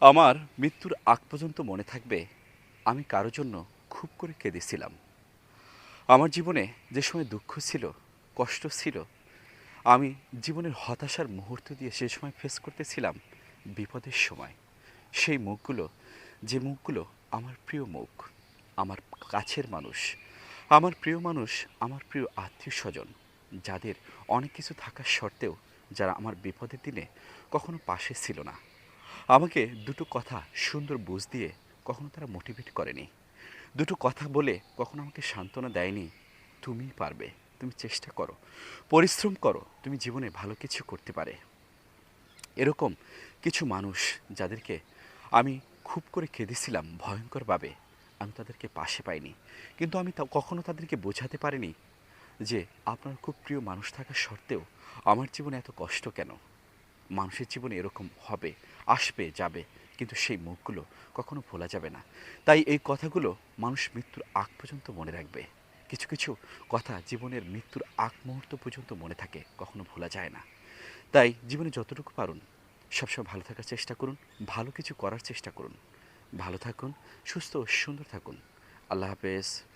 আমার মৃত্যুর আগ পর্যন্ত মনে থাকবে আমি কারো জন্য খুব করে কেঁদেছিলাম। আমার জীবনে যে সময় দুঃখ ছিল, কষ্ট ছিল, আমি জীবনের হতাশার মুহূর্ত দিয়ে সে সময় ফেস করতেছিলাম বিপদের সময়। সেই মুখগুলো, যে মুখগুলো আমার প্রিয় মুখ, আমার কাছের মানুষ, আমার প্রিয় মানুষ, আমার প্রিয় আত্মীয়স্বজন, যাদের অনেক কিছু থাকা সত্ত্বেও যারা আমার বিপদের দিনে কখনো পাশে ছিল না। আমাকে দুটো কথা সুন্দর বুঝ দিয়ে কখনো তারা মোটিভেট করেনি। দুটো কথা বলে কখনো আমাকে সান্ত্বনা দেয়নি, তুমিই পারবে, তুমি চেষ্টা করো, পরিশ্রম করো, তুমি জীবনে ভালো কিছু করতে পারে। এরকম কিছু মানুষ যাদেরকে আমি খুব করে কেঁদেছিলাম ভয়ঙ্করভাবে, আমি তাদেরকে পাশে পাইনি। কিন্তু আমি কখনো তাদেরকে বোঝাতে পারিনি যে আপনার খুব প্রিয় মানুষ থাকা সত্ত্বেও আমার জীবনে এত কষ্ট কেন। মানুষের জীবনে এরকম হবে, আসবে, যাবে, কিন্তু সেই মুখগুলো কখনো ভোলা যাবে না। তাই এই কথাগুলো মানুষ মৃত্যুর আগ পর্যন্ত মনে রাখবে। কিছু কিছু কথা জীবনের মৃত্যুর আগ মুহূর্ত পর্যন্ত মনে থাকে, কখনো ভোলা যায় না। তাই জীবনে যতটুকু পারুন সবসময় ভালো থাকার চেষ্টা করুন, ভালো কিছু করার চেষ্টা করুন। ভালো থাকুন, সুস্থ ও সুন্দর থাকুন। আল্লাহ হাফেজ।